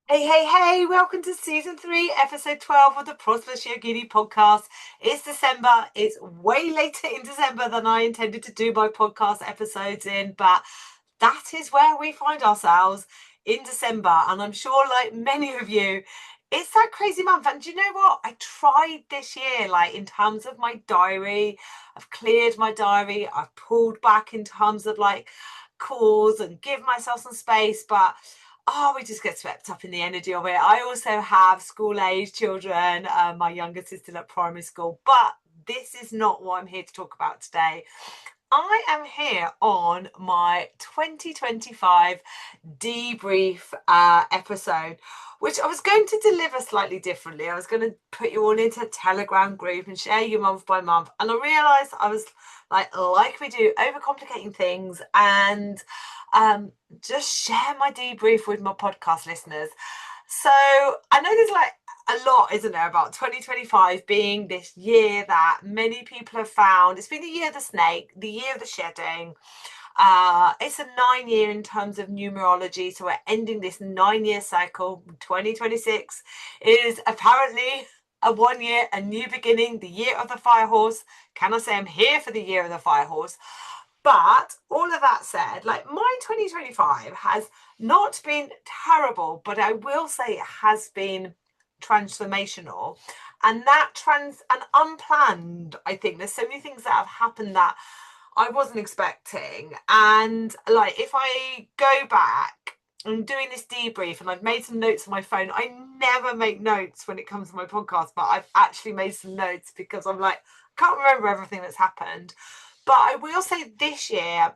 Hey, welcome to season 3, episode 12 of the Prosperous Yogini podcast. It's December. It's way later in December than I intended to do my podcast episodes in, but that is where we find ourselves in December. And I'm sure, like many of you, it's that crazy month. And do you know what? I tried this year, like in terms of my diary, I've cleared my diary, I've pulled back in terms of like calls and give myself some space, but we just get swept up in the energy of it. I also have school age children. My youngest is still at primary school, but this is not what I'm here to talk about today. I am here on my 2025 debrief episode, which I was going to deliver slightly differently. I was going to put you all into a Telegram group and share you month by month. And I realised I was like we do, overcomplicating things and just share my debrief with my podcast listeners. So I know there's like a lot, isn't there, about 2025 being this year that many people have found. It's been the year of the snake, the year of the shedding. It's a 9-year in terms of numerology, so we're ending this 9-year cycle. 2026 is apparently a 1 year, a new beginning, the year of the fire horse. Can I say I'm here for the year of the fire horse? But all of that said, like my 2025 has not been terrible, but I will say it has been transformational, and and unplanned. I think there's so many things that have happened that I wasn't expecting. And like if I go back, I'm doing this debrief and I've made some notes on my phone. I never make notes when it comes to my podcast, but I've actually made some notes because I'm like, I can't remember everything that's happened. But I will say this year,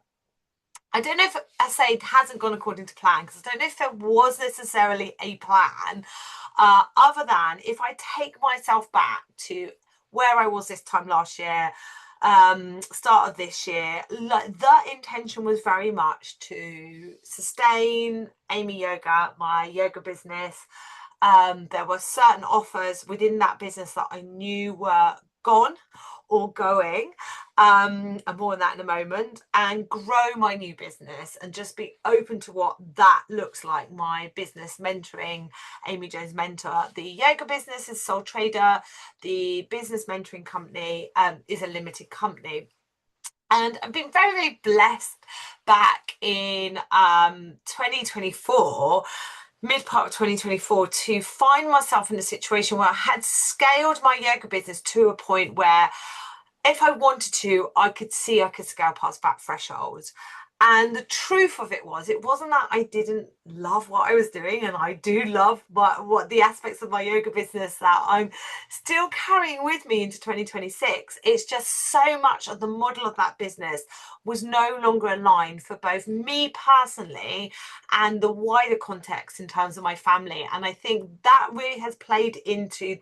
I don't know if I say it hasn't gone according to plan, because I don't know if there was necessarily a plan, other than if I take myself back to where I was this time last year, start of this year, the intention was very much to sustain Amy Yoga, my yoga business. There were certain offers within that business that I knew were gone or going, and more on that in a moment, and grow my new business and just be open to what that looks like. My business mentoring, Amy Jones Mentor, the yoga business is sole trader, the business mentoring company is a limited company. And I've been very, very blessed back in 2024, mid part of 2024, to find myself in a situation where I had scaled my yoga business to a point where if I wanted to, I could see I could scale past that threshold. And the truth of it was, it wasn't that I didn't love what I was doing, and I do love what the aspects of my yoga business that I'm still carrying with me into 2026. It's just so much of the model of that business was no longer aligned for both me personally and the wider context in terms of my family. And I think that really has played into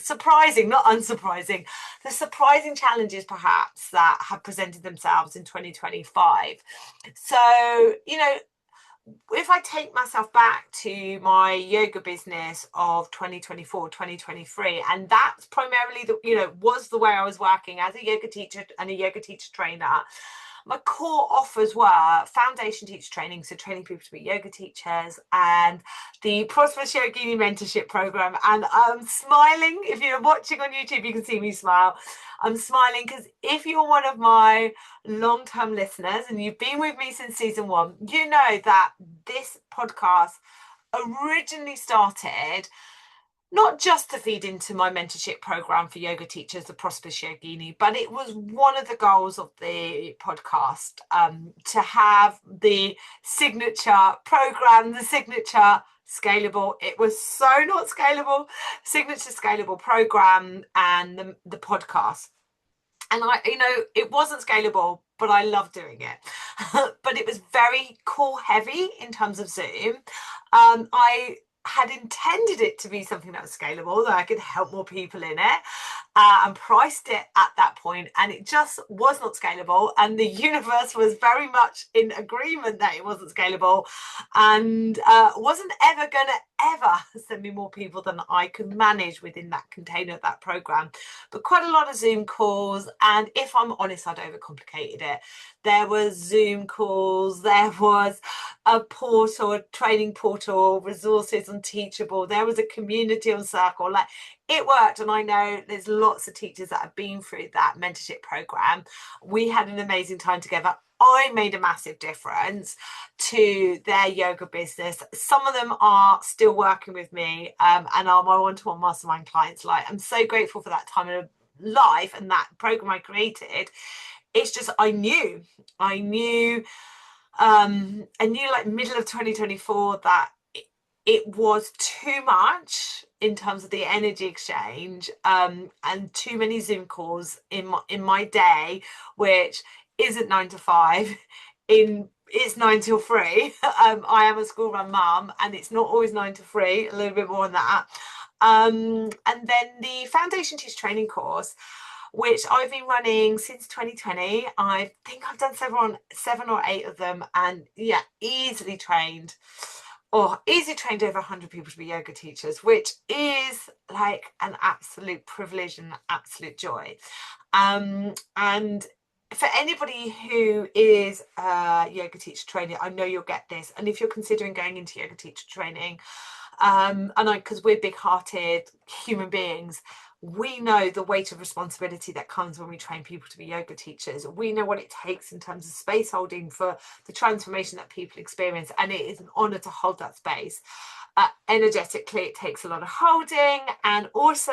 surprising, not unsurprising, the surprising challenges perhaps that have presented themselves in 2025. So, if I take myself back to my yoga business of 2024, 2023, and that's primarily was the way I was working as a yoga teacher and a yoga teacher trainer. My core offers were foundation teacher training, so training people to be yoga teachers, and the Prosperous Yogini mentorship program. And I'm smiling. If you're watching on YouTube, you can see me smile. I'm smiling because if you're one of my long-term listeners and you've been with me since season 1, you know that this podcast originally started not just to feed into my mentorship program for yoga teachers, the Prosperous Yogini, but it was one of the goals of the podcast, to have the signature program, the signature scalable. It was so not scalable, signature scalable program, and the podcast. And it wasn't scalable, but I love doing it. But it was very call heavy in terms of Zoom. I had intended it to be something that was scalable, that I could help more people in it, and priced it at that point, and it just was not scalable. And the universe was very much in agreement that it wasn't scalable, and wasn't ever going to ever send me more people than I could manage within that container of that program. But quite a lot of Zoom calls, and if I'm honest, I'd overcomplicated it. There was Zoom calls, there was a portal, a training portal, resources on Teachable. There was a community on Circle. Like, it worked. And I know there's lots of teachers that have been through that mentorship program. We had an amazing time together. I made a massive difference to their yoga business. Some of them are still working with me and are my one-to-one mastermind clients. Like, I'm so grateful for that time of life and that program I created. It's just, I knew like middle of 2024 that it was too much in terms of the energy exchange, and too many Zoom calls in my day, which isn't 9 to 5. It's 9 till 3. I am a school run mum, and it's not always 9 to 3, a little bit more than that. And then the Foundation Teach Training course, which I've been running since 2020. I think I've done 7 or 8 of them, and yeah, easily trained over 100 people to be yoga teachers, which is like an absolute privilege and an absolute joy. And for anybody who is a yoga teacher training, I know you'll get this. And if you're considering going into yoga teacher training, because we're big-hearted human beings, we know the weight of responsibility that comes when we train people to be yoga teachers. We know what it takes in terms of space holding for the transformation that people experience, and it is an honor to hold that space. Energetically, it takes a lot of holding, and also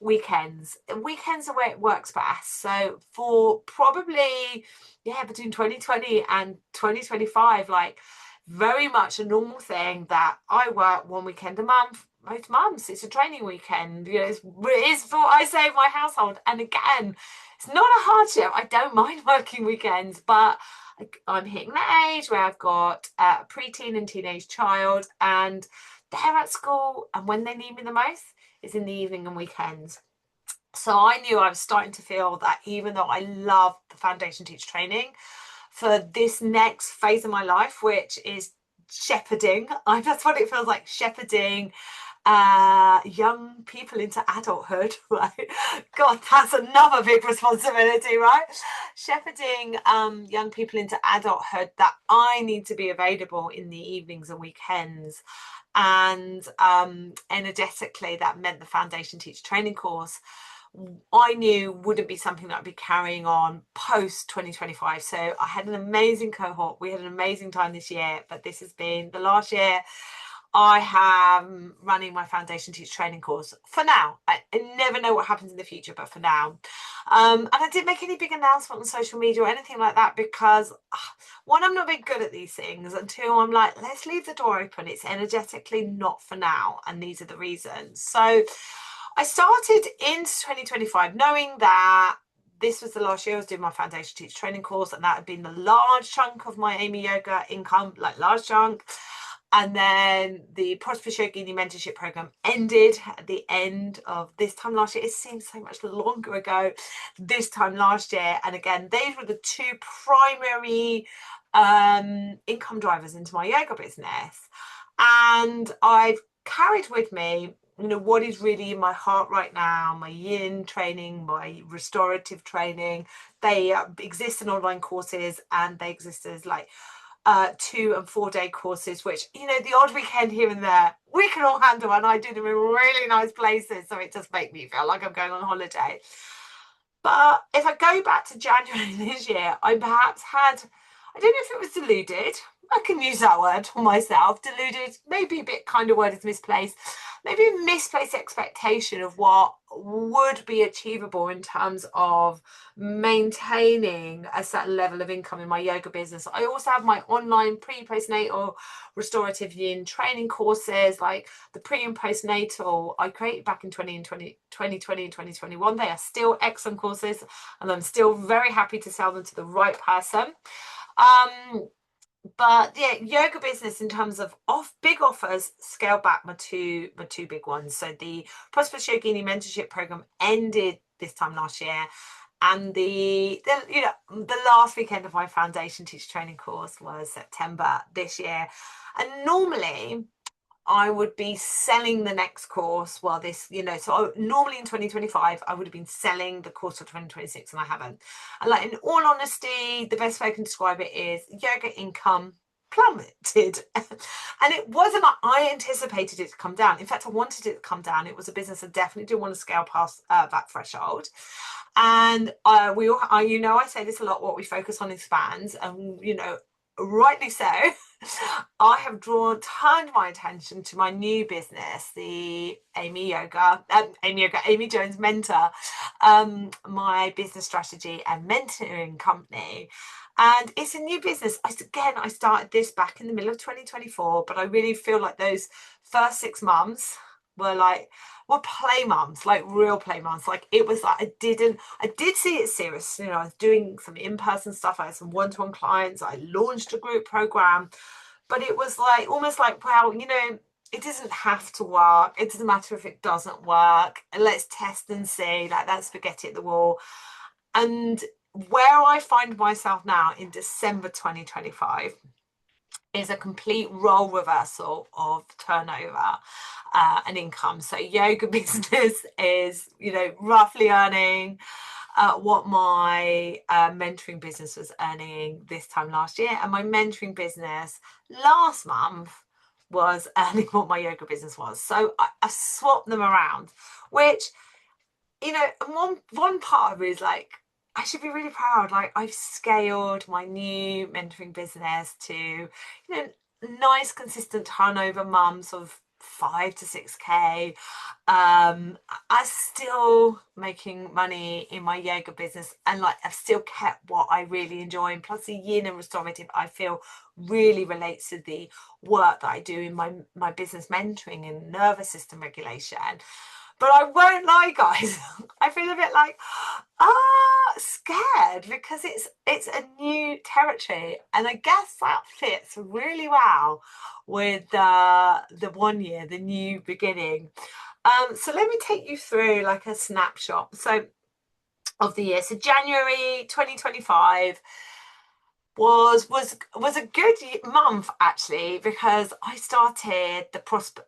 weekends are where it works best. So for probably between 2020 and 2025, like, very much a normal thing that I work one weekend a month. Most months it's a training weekend. It's what I say in my household. And again, it's not a hardship. I don't mind working weekends, but I'm hitting that age where I've got a preteen and teenage child, and they're at school, and when they need me the most is in the evening and weekends. So I knew I was starting to feel that, even though I love the Foundation Teach training, for this next phase of my life, which is shepherding, that's what it feels like, shepherding young people into adulthood, right? God, that's another big responsibility, right? Shepherding young people into adulthood, that I need to be available in the evenings and weekends. And energetically, that meant the Foundation Teach training course, I knew wouldn't be something that I'd be carrying on post 2025. So I had an amazing cohort. We had an amazing time this year, but this has been the last year I am running my Foundation Teach training course for now. I never know what happens in the future, but for now. And I didn't make any big announcement on social media or anything like that, because one, I'm not very good at these things, and two, I'm like, let's leave the door open. It's energetically not for now, and these are the reasons. So I started into 2025 knowing that this was the last year I was doing my Foundation Teach training course, and that had been the large chunk of my Amy Yoga income, like large chunk. And then the Prosperous Yogini mentorship program ended at the end of this time last year. It seems so much longer ago, this time last year. And again, these were the two primary income drivers into my yoga business. And I've carried with me, what is really in my heart right now, my yin training, my restorative training. They exist in online courses, and they exist as like 2 and 4 day courses, which, the odd weekend here and there, we can all handle, and I do them in really nice places, so it does make me feel like I'm going on holiday. But if I go back to January this year, I perhaps had, I don't know if it was deluded, I can use that word for myself, deluded, maybe a bit kind of word is misplaced, maybe a misplaced expectation of what would be achievable in terms of maintaining a certain level of income in my yoga business. I also have my online pre-postnatal restorative yin training courses, like the pre and postnatal I created back in 2020 and 2021. They are still excellent courses, and I'm still very happy to sell them to the right person. But yeah, yoga business in terms of big offers, scale back my two big ones. So the Prosperous Yogini mentorship program ended this time last year, and the last weekend of my Foundation Teach training course was September this year. And normally I would be selling the next course while this, so normally in 2025, I would have been selling the course for 2026, and I haven't. And like, in all honesty, the best way I can describe it is yoga income plummeted. And it wasn't like I anticipated it to come down. In fact, I wanted it to come down. It was a business I definitely didn't want to scale past that threshold. And we all, I say this a lot, what we focus on expands, and rightly so. I have turned my attention to my new business, the Amy Jones Mentor, my business strategy and mentoring company. And it's a new business. I started this back in the middle of 2024, but I really feel like those first 6 months were play months, like real play months. Like it was like I did see it serious. I was doing some in-person stuff. I had some one-to-one clients. I launched a group program, but it was like almost like, well, it doesn't have to work. It doesn't matter if it doesn't work. Let's test and see. Like that's spaghetti at the wall. And where I find myself now in December 2025 is a complete role reversal of turnover and income. So yoga business is, roughly earning what my mentoring business was earning this time last year. And my mentoring business last month was earning what my yoga business was. So I swapped them around, which, one part of me is like, I should be really proud. Like I've scaled my new mentoring business to, nice consistent turnover months of 5 to 6K. I'm still making money in my yoga business, and like I've still kept what I really enjoy. And plus the yin and restorative, I feel really relates to the work that I do in my business mentoring and nervous system regulation. But I won't lie, guys, I feel a bit like, scared, because it's a new territory. And I guess that fits really well with the 1 year, the new beginning. So let me take you through like a snapshot of the year. So January 2025 was a good month actually, because I started the Prosperous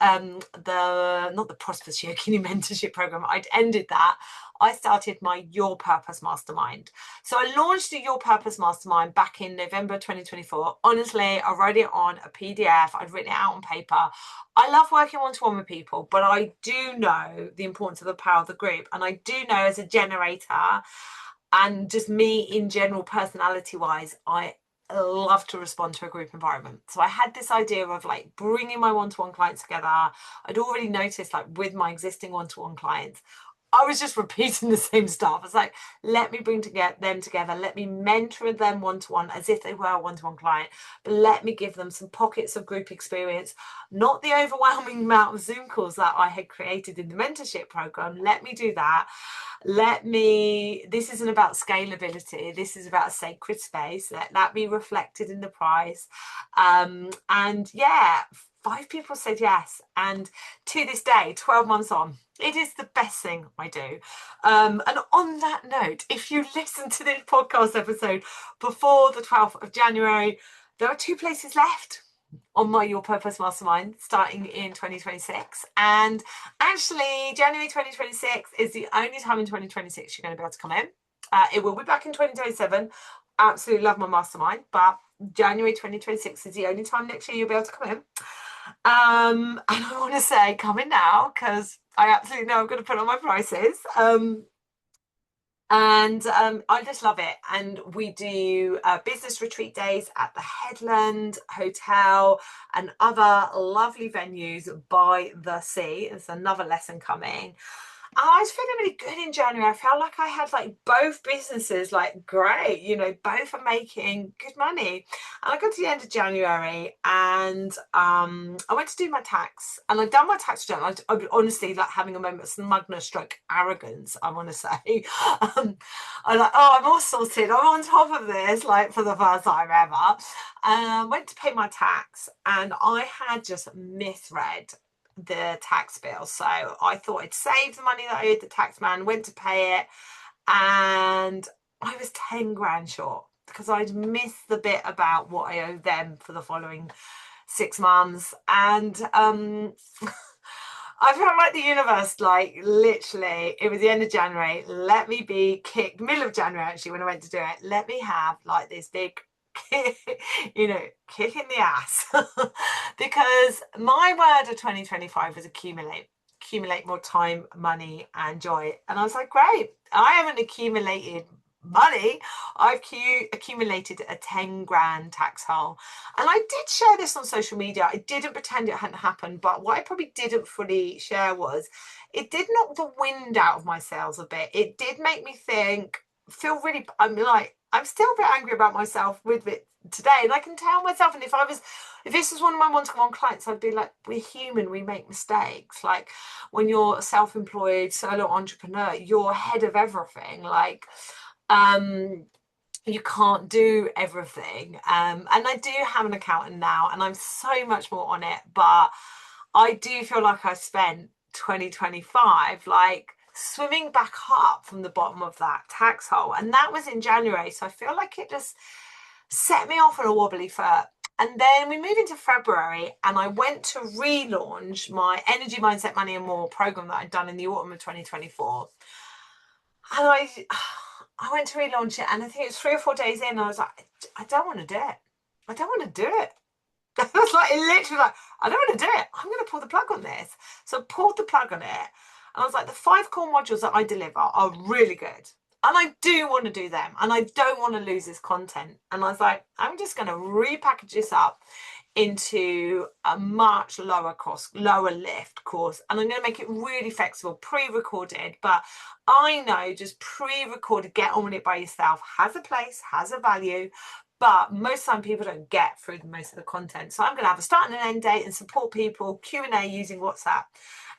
Yogini mentorship program. I'd ended that. I started my Your Purpose Mastermind. So I launched the Your Purpose Mastermind back in November 2024. Honestly, I wrote it on a PDF. I'd written it out on paper. I love working one-to-one with people, but I do know the importance of the power of the group. And I do know as a generator, and just me in general, personality wise, I love to respond to a group environment. So I had this idea of like bringing my one-to-one clients together. I'd already noticed, like with my existing one-to-one clients, I was just repeating the same stuff. It's like, let me bring them together. Let me mentor them one-to-one as if they were a one-to-one client, but let me give them some pockets of group experience, not the overwhelming amount of Zoom calls that I had created in the mentorship program. Let me do that. This isn't about scalability. This is about a sacred space. Let that be reflected in the price. And yeah, 5 people said yes. And to this day, 12 months on, it is the best thing I do. And on that note, if you listen to this podcast episode before the 12th of January, there are 2 places left on my Your Purpose Mastermind starting in 2026. And actually, January 2026 is the only time in 2026 you're going to be able to come in. It will be back in 2027. Absolutely love my mastermind, but January 2026 is the only time next year you'll be able to come in. And I want to say, come in now, because I absolutely know I'm going to put on my prices. I just love it. And we do business retreat days at the Headland Hotel and other lovely venues by the sea. There's another lesson coming. I was feeling really good in January. I felt like I had like both businesses like great, both are making good money. And I got to the end of January and I went to do my tax, and I'd done my tax return. I was honestly like having a moment of smugness stroke arrogance, I want to say. I'm like, I'm all sorted. I'm on top of this, like for the first time ever. Went to pay my tax, and I had just misread the tax bill. So I thought I'd save the money that I owed the tax man, went to pay it, and I was 10 grand short because I'd missed the bit about what I owed them for the following 6 months. And I felt like the universe, like literally, it was the end of January, let me be kicked, middle of January actually, when I went to do it, let me have like this big you know, kicking the ass. Because my word of 2025 was accumulate more time, money, and joy. And I was like, great, I haven't accumulated money. I've accumulated a 10 grand tax hole. And I did share this on social media. I didn't pretend it hadn't happened, but what I probably didn't fully share was it did knock the wind out of my sails a bit. It did make me feel really, I'm still a bit angry about myself with it today. And I can tell myself, and if this was one of my one-to-one clients, I'd be like, we're human, we make mistakes. Like when you're a self-employed solo entrepreneur, you're head of everything. Like, you can't do everything. And I do have an accountant now, and I'm so much more on it, but I do feel like I spent 2025 like swimming back up from the bottom of that tax hole, and that was in January, so I feel like it just set me off on a wobbly foot. And then we move into February, and I went to relaunch my Energy, Mindset, Money and More program that I'd done in the autumn of 2024. And I went to relaunch it, and I think it was 3 or 4 days in, I was like, I don't want to do it. I don't want to do it. It was like, it literally like, I don't want to do it. I'm going to pull the plug on this. So I pulled the plug on it. And I was like, the 5 core modules that I deliver are really good. And I do want to do them. And I don't want to lose this content. And I was like, I'm just going to repackage this up into a much lower cost, lower lift course. And I'm going to make it really flexible, pre-recorded. But I know just pre-recorded, get on with it by yourself, has a place, has a value. But most of the time people don't get through most of the content. So I'm going to have a start and an end date and support people, Q&A using WhatsApp.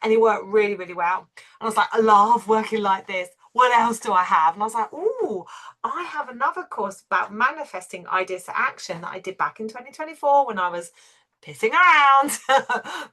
And it worked really, really well. And I was like, I love working like this. What else do I have? And I was like, oh, I have another course about manifesting ideas to action that I did back in 2024 when I was pissing around,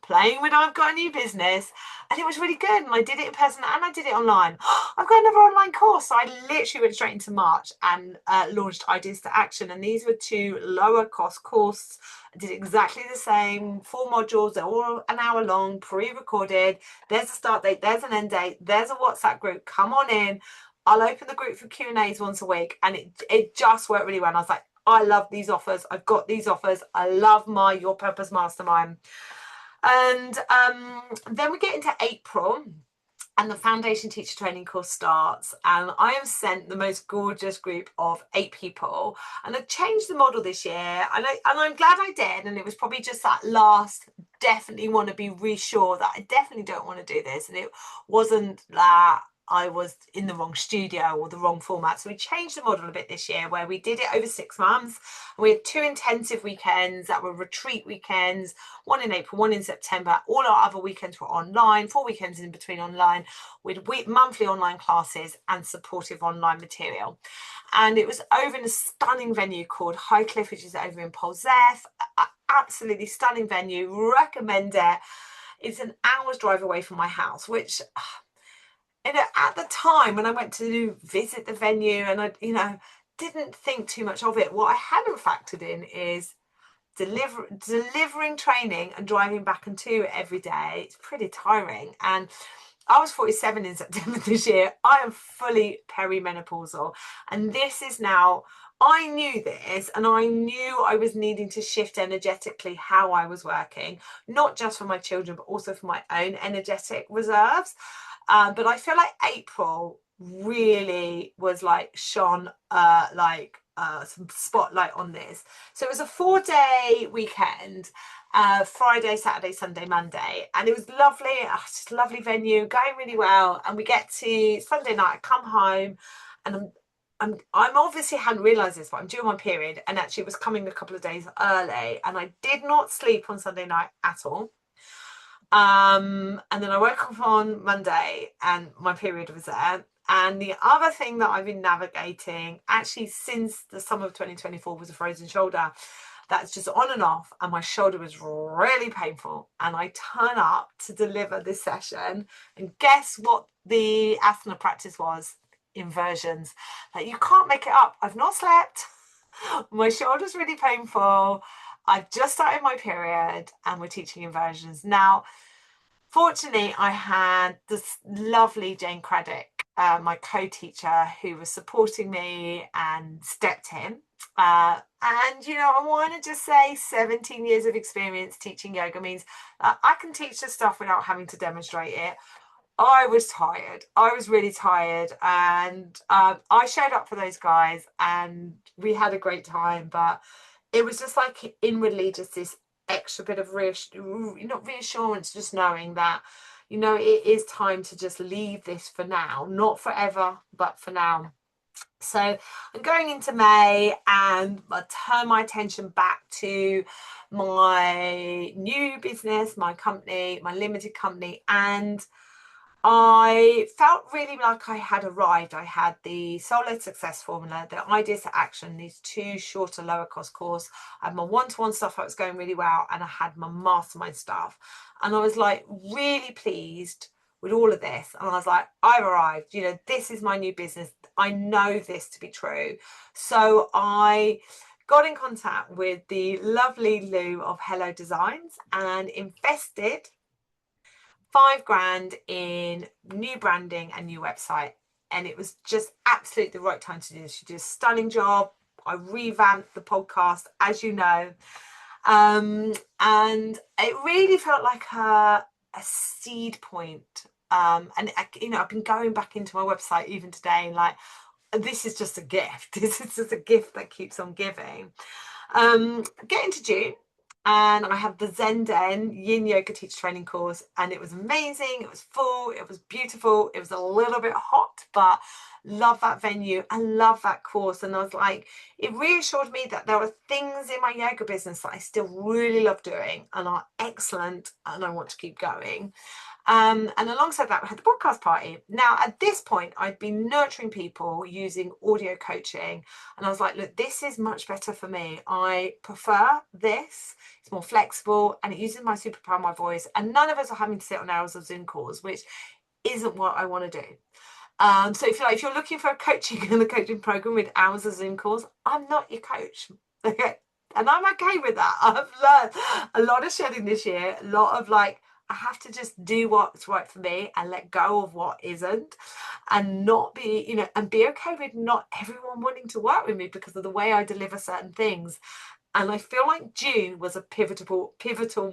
playing with I've got a new business, and it was really good. And I did it in person and I did it online. I've got another online course. So I literally went straight into March and launched Ideas to Action. And these were 2 lower cost courses. I did exactly the same, 4 modules. They're all an hour long, pre-recorded. There's a start date, there's an end date, there's a WhatsApp group. Come on in. I'll open the group for Q&As once a week. And it just worked really well. And I was like, I love these offers. I've got these offers. I love my Your Purpose Mastermind. And then we get into April and the Foundation Teacher Training course starts. And I am sent the most gorgeous group of 8 people. And I changed the model this year. And I'm glad I did. And it was probably just that last, definitely want to be reassured that I definitely don't want to do this. And it wasn't that I was in the wrong studio or the wrong format. So we changed the model a bit this year where we did it over 6 months. We had 2 intensive weekends that were retreat weekends, 1 in April, 1 in September. All our other weekends were online, 4 weekends in between online with monthly online classes and supportive online material. And it was over in a stunning venue called Highcliffe, which is over in Polzeath. Absolutely stunning venue, recommend it. It's an hour's drive away from my house, which... And at the time when I went to visit the venue and I, didn't think too much of it, what I hadn't factored in is delivering training and driving back and to it every day. It's pretty tiring. And I was 47 in September this year. I am fully perimenopausal. And this is now, I knew this and I knew I was needing to shift energetically how I was working, not just for my children, but also for my own energetic reserves. But I feel like April really was like shone some spotlight on this. So it was a 4-day weekend, Friday, Saturday, Sunday, Monday, and it was lovely. Just a lovely venue, going really well. And we get to Sunday night, I come home, and I'm obviously hadn't realised this, but I'm due my period, and actually it was coming a couple of days early, and I did not sleep on Sunday night at all. And then I woke up on Monday and my period was there. And the other thing that I've been navigating actually since the summer of 2024 was a frozen shoulder that's just on and off, and my shoulder was really painful. And I turn up to deliver this session, and guess what the asana practice was? Inversions. Like, you can't make it up. I've not slept. My shoulder's really painful. I've just started my period and we're teaching inversions. Now, fortunately, I had this lovely Jane Craddock, my co-teacher, who was supporting me and stepped in And, I want to just say 17 years of experience teaching yoga means I can teach this stuff without having to demonstrate it. I was tired. I was really tired. And I showed up for those guys and we had a great time. But it was just like inwardly just this extra bit of not reassurance, just knowing that, it is time to just leave this for now, not forever, but for now. So I'm going into May and I turn my attention back to my new business, my company, my limited company, and I felt really like I had arrived. I had the Soul-Led Success Formula, the Ideas to Action, these two shorter, lower cost course. I had my one-to-one stuff that was going really well, and I had my mastermind stuff. And I was like really pleased with all of this. And I was like, I've arrived. This is my new business. I know this to be true. So I got in contact with the lovely Lou of Hello Designs and invested $5,000 in new branding and new website, and it was just absolutely the right time to do this. She did a stunning job. I revamped the podcast, as you know, and it really felt like a seed point. And I've been going back into my website even today, and like, this is just a gift. This is just a gift that keeps on giving. Get into June, and I had the Zen Den Yin Yoga Teacher Training course, and it was amazing. It was full. It was beautiful. It was a little bit hot, but love that venue. I love that course. And I was like, it reassured me that there were things in my yoga business that I still really love doing and are excellent, and I want to keep going. And alongside that, we had the podcast party. Now, at this point, I'd been nurturing people using audio coaching. And I was like, look, this is much better for me. I prefer this. It's more flexible and it uses my superpower, my voice. And none of us are having to sit on hours of Zoom calls, which isn't what I want to do. So if you're looking for a coaching and a coaching program with hours of Zoom calls, I'm not your coach. Okay. And I'm okay with that. I've learned a lot of shedding this year, a lot of I have to just do what's right for me and let go of what isn't, and not be, and be okay with not everyone wanting to work with me because of the way I deliver certain things. And I feel like June was a pivotal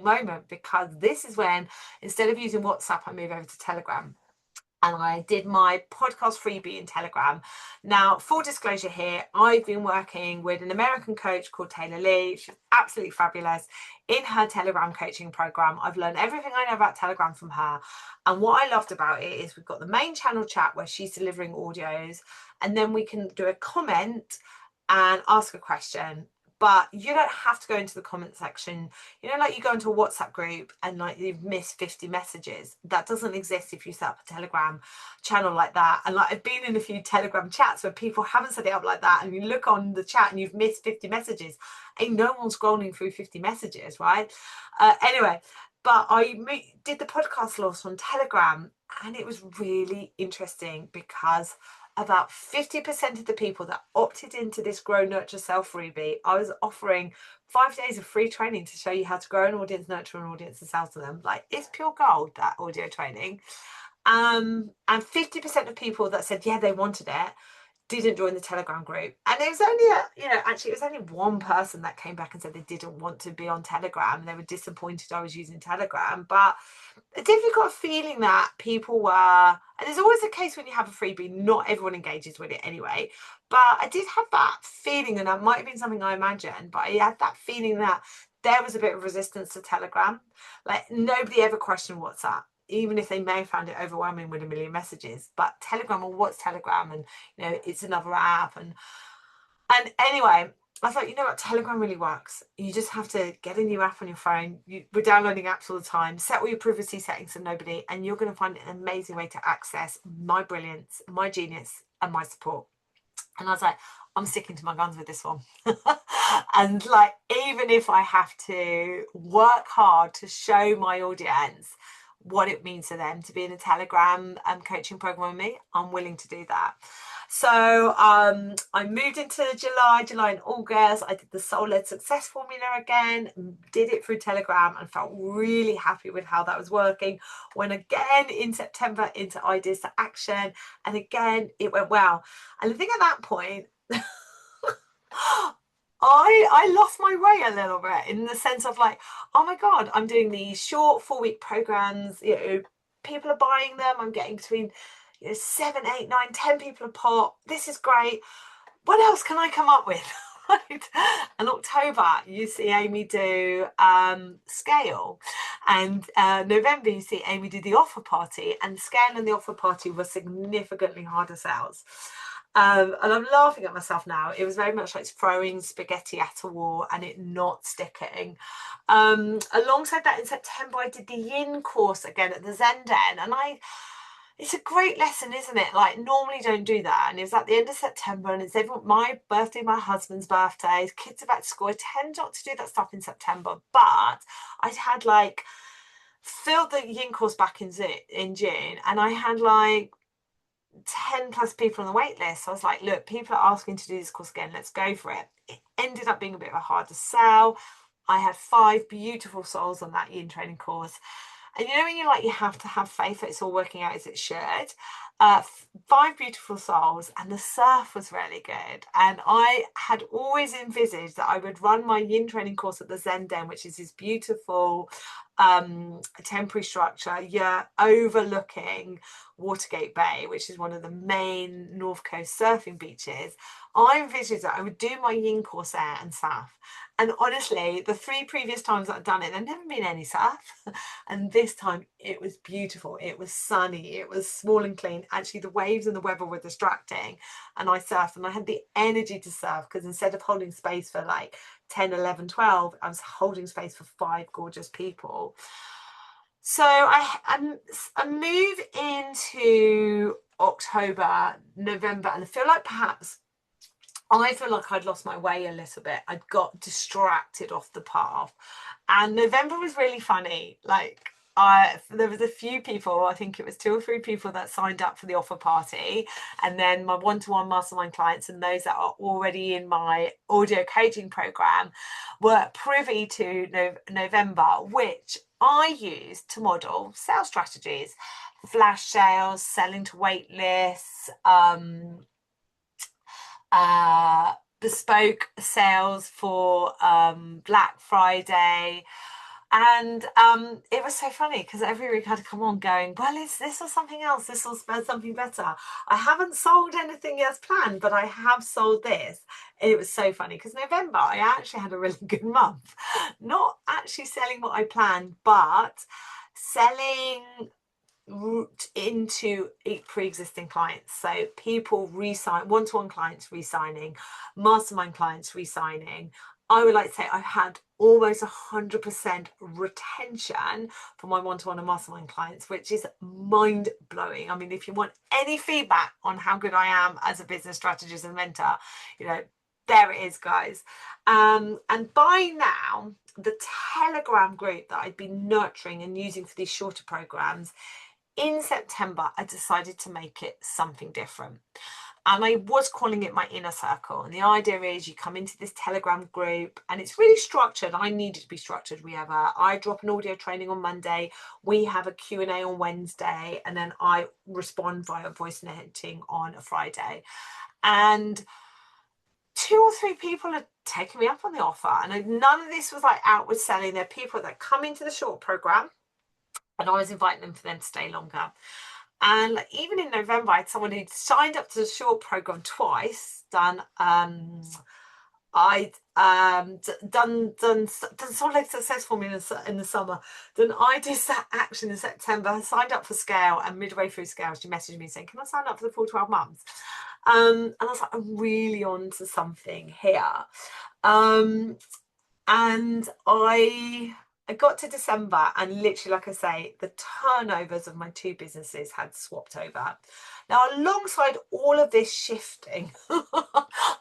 moment, because this is when, instead of using WhatsApp, I move over to Telegram. And I did my podcast freebie in Telegram. Now, full disclosure here, I've been working with an American coach called Taylor Lee. She's absolutely fabulous. In her Telegram coaching program, I've learned everything I know about Telegram from her. And what I loved about it is we've got the main channel chat where she's delivering audios, and then we can do a comment and ask a question. But you don't have to go into the comment section. Like you go into a WhatsApp group and like you've missed 50 messages. That doesn't exist if you set up a Telegram channel like that. And like, I've been in a few Telegram chats where people haven't set it up like that, and you look on the chat and you've missed 50 messages. Ain't no one scrolling through 50 messages, right? Anyway, but I did the podcast launch on Telegram, and it was really interesting because about 50% of the people that opted into this Grow Nurture Self freebie, I was offering 5 days of free training to show you how to grow an audience, nurture an audience, and sell to them. Like, it's pure gold, that audio training. And 50% of people that said, yeah, they wanted it, didn't join the Telegram group. And it was only it was only one person that came back and said they didn't want to be on Telegram. They were disappointed I was using Telegram. But I definitely got a feeling that people were, and there's always a case when you have a freebie, not everyone engages with it anyway. But I did have that feeling, and that might have been something I imagined, but I had that feeling that there was a bit of resistance to Telegram. Like, nobody ever questioned WhatsApp, even if they may have found it overwhelming with a million messages. But Telegram, or what's Telegram? And it's another app. And anyway, I thought, what, Telegram really works. You just have to get a new app on your phone. We're downloading apps all the time. Set all your privacy settings to nobody, and you're going to find an amazing way to access my brilliance, my genius, and my support. And I was like, I'm sticking to my guns with this one. And like, even if I have to work hard to show my audience what it means to them to be in a Telegram coaching program with me, I'm willing to do that. So I moved into July and August. I did the Soul-Led Success Formula again, did it through Telegram, and felt really happy with how that was working. Went again in September into Ideas to Action, and again, it went well. And the thing at that point, I lost my way a little bit in the sense of like, oh my God, I'm doing these short 4-week programs, people are buying them. I'm getting between 7, 8, 9, 10 people a pop. This is great. What else can I come up with? Right. And October, you see Amy do Scale, and November, you see Amy do the offer party, and Scale and the offer party were significantly harder sales. And I'm laughing at myself now. It was very much like throwing spaghetti at a wall and it not sticking. Alongside that, in September, I did the Yin course again at the Zen Den, and it's a great lesson, isn't it? Like, normally don't do that. And it was at the end of September, and it's my birthday, my husband's birthday, kids are back to school. I tend not to do that stuff in September, but I'd had like filled the Yin course back in June, and I had like 10 plus people on the wait list. So I was like, look, people are asking to do this course again, let's go for it. It ended up being a bit of a harder sell. I had 5 beautiful souls on that Yin training course. And when you have to have faith that it's all working out as it should. 5 beautiful souls, and the surf was really good. And I had always envisaged that I would run my Yin training course at the Zen Den, which is this beautiful temporary structure overlooking Watergate Bay, which is one of the main North Coast surfing beaches. I envisaged that I would do my Yin course there and surf. And honestly, the 3 previous times that I've done it, there'd never been any surf. And this time it was beautiful. It was sunny. It was small and clean. Actually, the waves and the weather were distracting. And I surfed, and I had the energy to surf, because instead of holding space for like 10, 11, 12, I was holding space for 5 gorgeous people. So I move into October, November, and I feel like I'd lost my way a little bit. I'd got distracted off the path. And November was really funny. Like, there was a few people, I think it was 2 or 3 people that signed up for the offer party. And then my one-to-one mastermind clients and those that are already in my audio coaching program were privy to November, which I used to model sales strategies, flash sales, selling to wait lists, bespoke sales for Black Friday. And it was so funny, because every week I had to come on going, well, it's this or something else, this or something better. I haven't sold anything as planned, but I have sold this. And it was so funny, because November, I actually had a really good month. Not actually selling what I planned, but selling route into pre-existing clients. So people re-sign, one-to-one clients re-signing, mastermind clients re-signing. I would like to say I had almost 100% retention for my one-to-one and mastermind clients, which is mind-blowing. I mean, if you want any feedback on how good I am as a business strategist and mentor, there it is, guys. And by now, the Telegram group that I'd been nurturing and using for these shorter programs, in September, I decided to make it something different. And I was calling it my inner circle. And the idea is you come into this Telegram group, and it's really structured. I need it to be structured. I drop an audio training on Monday. We have a Q&A on Wednesday. And then I respond via voice noting on a Friday. And 2 or 3 people had taken me up on the offer. And none of this was like outward selling. They're people that come into the short program, and I was inviting them for them to stay longer. And even in November, I had someone who'd signed up to the short program twice, done solid success for me in the summer. Then I did that action in September, signed up for Scale, and midway through Scale, she messaged me saying, can I sign up for the full 12 months? And I was like, I'm really on to something here. And I got to December, and literally, like I say, the turnovers of my 2 businesses had swapped over. Now, alongside all of this shifting, and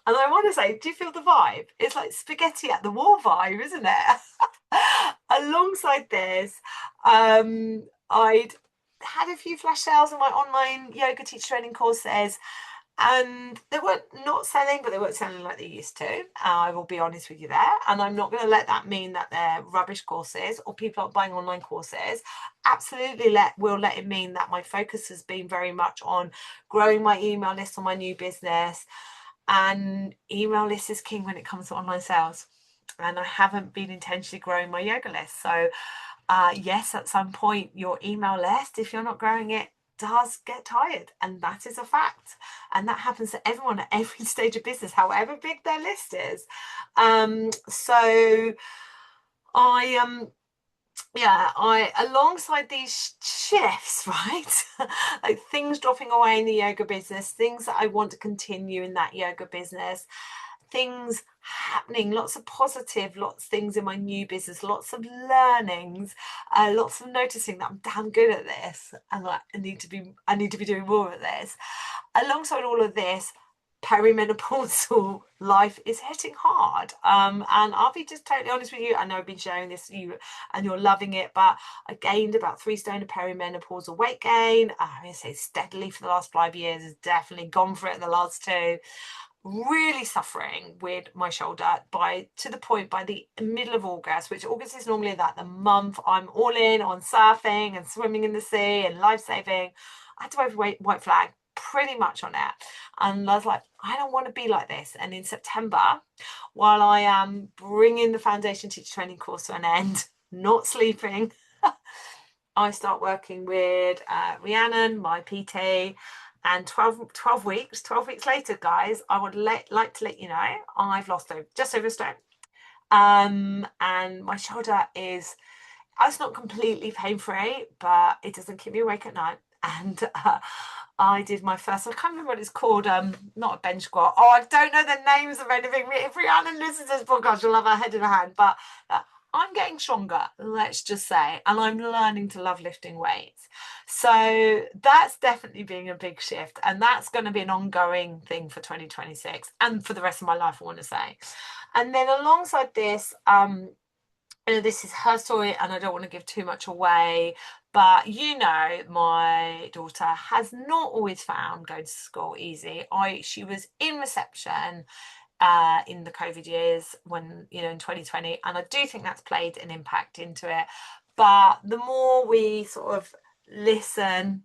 I want to say, do you feel the vibe? It's like spaghetti at the wall vibe, isn't it? Alongside this, I'd had a few flash sales on my online yoga teacher training courses. And they weren't not selling, but they weren't selling like they used to. I will be honest with you there. And I'm not going to let that mean that they're rubbish courses or people aren't buying online courses. Absolutely will let it mean that my focus has been very much on growing my email list on my new business, And email list is king when it comes to online sales. And I haven't been intentionally growing my yoga list. So yes, at some point your email list, if you're not growing it, does get tired, and that is a fact. And that happens to everyone at every stage of business, however big their list is. So I yeah, I alongside these shifts, right? Like things dropping away in the yoga business, things that I want to continue in that yoga business, things happening, lots of positive, lots of things in my new business, lots of learnings, lots of noticing that I'm damn good at this, and like I need to be doing more of this. Alongside all of this, perimenopausal life is hitting hard. And I'll be just totally honest with you. I know I've been sharing this to you and you're loving it, but I gained about 3 stone of perimenopausal weight gain. I'm going to say steadily for the last 5 years. Has definitely gone for it in the last 2. Really suffering with my shoulder to the point by the middle of August, which August is normally the month I'm all in on surfing and swimming in the sea and life-saving. I had to wave a white flag pretty much on it, and I was like, I don't want to be like this. And in September, while I am bringing the foundation teacher training course to an end, not sleeping, I start working with Rhiannon, my PT, and 12 weeks later, guys, I would like to let you know I've lost just over a stone. And my shoulder it's not completely pain-free, but it doesn't keep me awake at night. And I did my first, I can't remember what it's called, not a bench squat. Oh, I don't know the names of anything. If Rhiannon listens to this podcast, she'll have her head in her hand. But I'm getting stronger, let's just say, and I'm learning to love lifting weights. So that's definitely being a big shift, and that's going to be an ongoing thing for 2026 and for the rest of my life, I want to say. And then alongside this, this is her story and I don't want to give too much away, but my daughter has not always found going to school easy. She was in reception in the COVID years when, in 2020, and I do think that's played an impact into it. But the more we sort of listen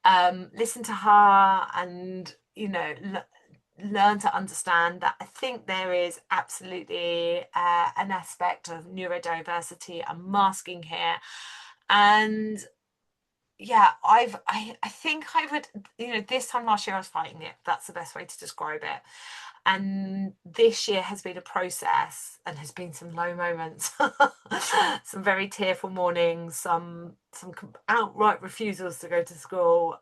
to her and, learn to understand that, I think there is absolutely an aspect of neurodiversity and masking here. And yeah, I think I would, this time last year I was fighting it. That's the best way to describe it. And this year has been a process, and has been some low moments, some very tearful mornings, some outright refusals to go to school.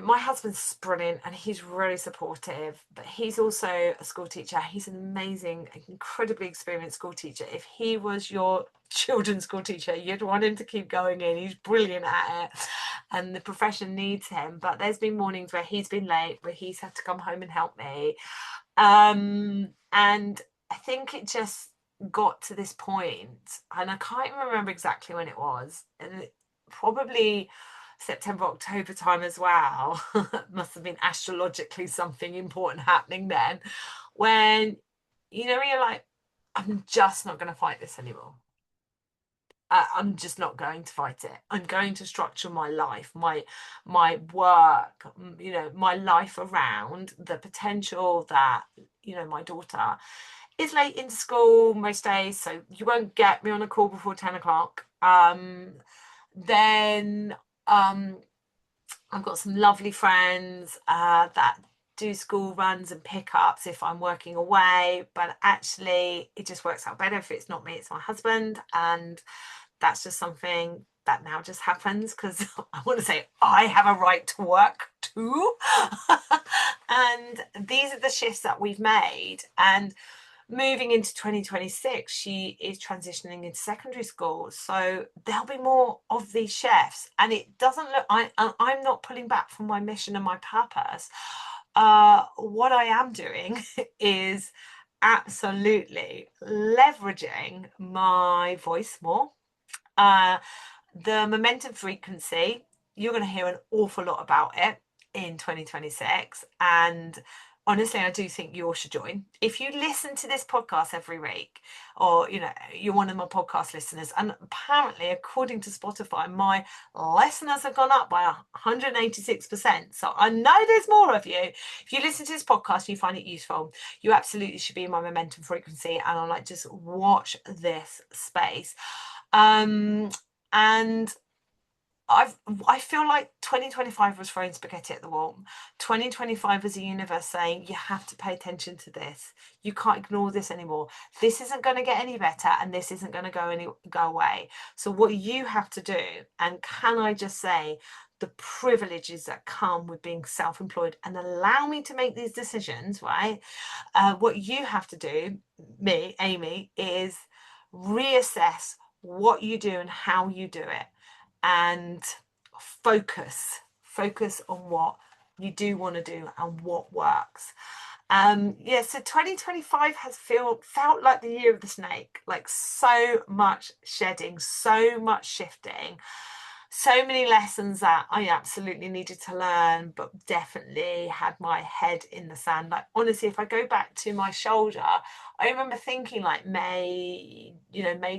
My husband's brilliant and he's really supportive, but he's also a school teacher. He's an amazing, incredibly experienced school teacher. If he was your children's school teacher, you'd want him to keep going in. He's brilliant at it and the profession needs him. But there's been mornings where he's been late, where he's had to come home and help me. And I think it just got to this point, and I can't remember exactly when it was, and probably September, October time as well. Must have been astrologically something important happening then, when you're like, I'm just not going to fight this anymore. I'm just not going to fight it. I'm going to structure my life, my work, my life around the potential that, my daughter is late into school most days, so you won't get me on a call before 10 o'clock. Then I've got some lovely friends that do school runs and pickups if I'm working away, but actually it just works out better if it's not me, it's my husband. And that's just something that now just happens because I want to say I have a right to work too. And these are the shifts that we've made. And moving into 2026, she is transitioning into secondary school, so there'll be more of these chefs, and it doesn't look, I'm not pulling back from my mission and my purpose. What I am doing is absolutely leveraging my voice more. The momentum frequency, you're going to hear an awful lot about it in 2026, and honestly, I do think you all should join. If you listen to this podcast every week, or you're one of my podcast listeners, and apparently, according to Spotify, my listeners have gone up by 186%. So I know there's more of you. If you listen to this podcast, you find it useful, you absolutely should be in my momentum frequency, and I'm like, just watch this space. And I feel like 2025 was throwing spaghetti at the wall. 2025 was the universe saying, you have to pay attention to this. You can't ignore this anymore. This isn't going to get any better, and this isn't going to go away. So what you have to do, and can I just say, the privileges that come with being self-employed and allow me to make these decisions, right? What you have to do, me, Amy, is reassess what you do and how you do it, and focus on what you do want to do and what works. So 2025 has felt like the year of the snake, like so much shedding, so much shifting, so many lessons that I absolutely needed to learn, but definitely had my head in the sand. Like, honestly, if I go back to my shoulder, I remember thinking, like, May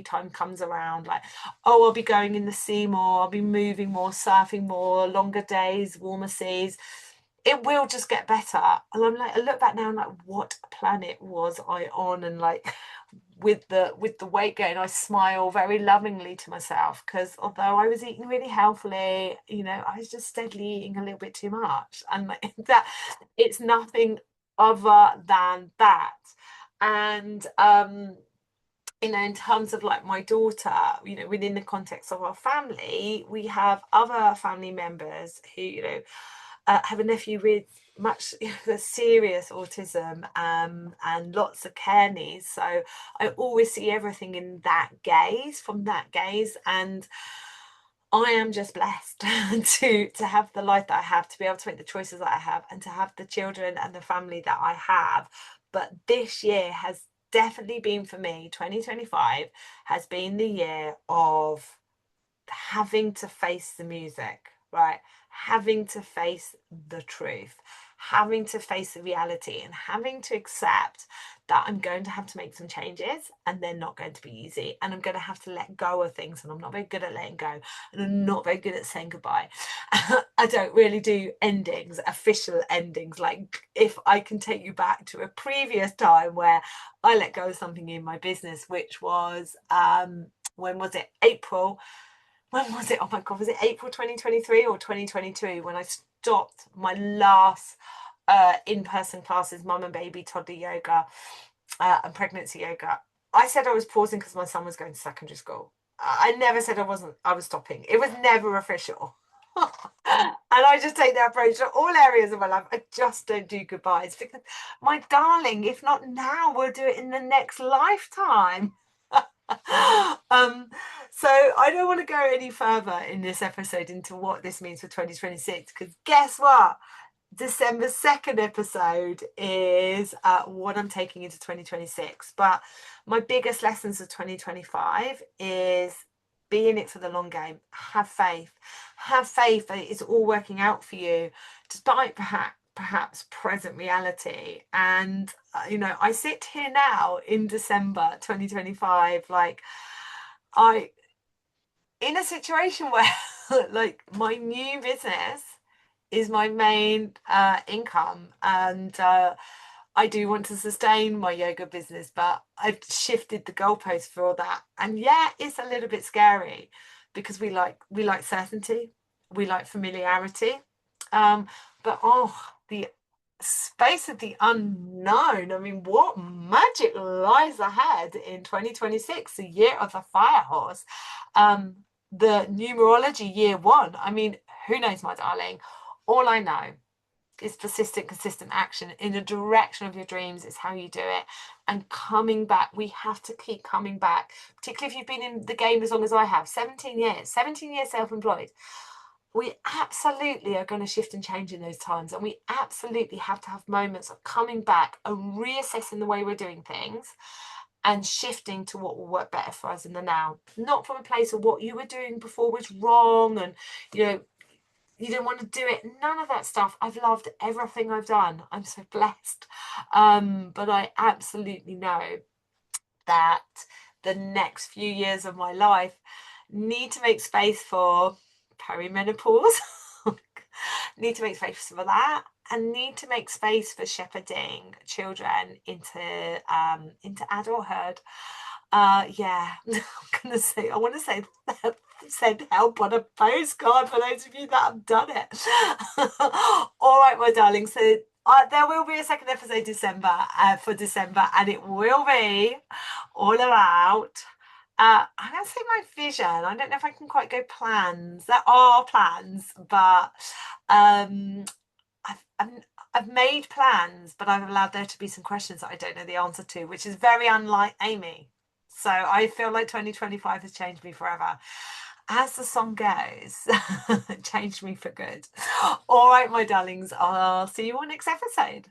time comes around, like, oh, I'll be going in the sea more, I'll be moving more, surfing more, longer days, warmer seas. It will just get better. And I'm like, I look back now and like, what planet was I on? And like, with the weight gain, I smile very lovingly to myself, because although I was eating really healthily, I was just steadily eating a little bit too much, and like, that it's nothing other than that. And in terms of like my daughter, within the context of our family, we have other family members who have a nephew with much serious autism, and lots of care needs. So I always see everything from that gaze, and I am just blessed to have the life that I have, to be able to make the choices that I have, and to have the children and the family that I have. But this year has definitely been, for me, 2025 has been the year of having to face the music, right? Having to face the truth, having to face the reality, and having to accept that I'm going to have to make some changes, and they're not going to be easy, and I'm going to have to let go of things, and I'm not very good at letting go, and I'm not very good at saying goodbye. I don't really do endings, official endings. Like, if I can take you back to a previous time where I let go of something in my business, which was when was it? When was it? Oh my God, was it April 2023 or 2022 when I stopped my last in-person classes, mum and baby, toddler yoga, and pregnancy yoga? I said I was pausing because my son was going to secondary school. I never said I was stopping. It was never official. And I just take that approach to all areas of my life. I just don't do goodbyes, because, my darling, if not now, we'll do it in the next lifetime. So I don't want to go any further in this episode into what this means for 2026, because guess what? December 2nd episode is what I'm taking into 2026. But my biggest lessons of 2025 is be in it for the long game. Have faith that it's all working out for you, despite perhaps present reality. And I sit here now in December 2025, like, in a situation where like, my new business is my main income, and I do want to sustain my yoga business, but I've shifted the goalpost for all that. And yeah, it's a little bit scary, because we like certainty, we like familiarity, but the space of the unknown. I mean, what magic lies ahead in 2026, the year of the fire horse, the numerology year 1. I mean, who knows, my darling? All I know is persistent, consistent action in the direction of your dreams is how you do it. And coming back, we have to keep coming back, particularly if you've been in the game as long as I have, 17 years self-employed. We absolutely are going to shift and change in those times, and we absolutely have to have moments of coming back and reassessing the way we're doing things, and shifting to what will work better for us in the now, not from a place of what you were doing before was wrong, and you don't want to do it. None of that stuff. I've loved everything I've done. I'm so blessed. But I absolutely know that the next few years of my life need to make space for perimenopause, need to make space for that, and need to make space for shepherding children into adulthood. Yeah, I want to say send help on a postcard for those of you that have done it. All right, my darling. So there will be a second episode for December, and it will be all about. I'm going to say my vision. I don't know if I can quite go plans. There are plans, but I've made plans, but I've allowed there to be some questions that I don't know the answer to, which is very unlike Amy. So I feel like 2025 has changed me forever. As the song goes, changed me for good. All right, my darlings, I'll see you on next episode.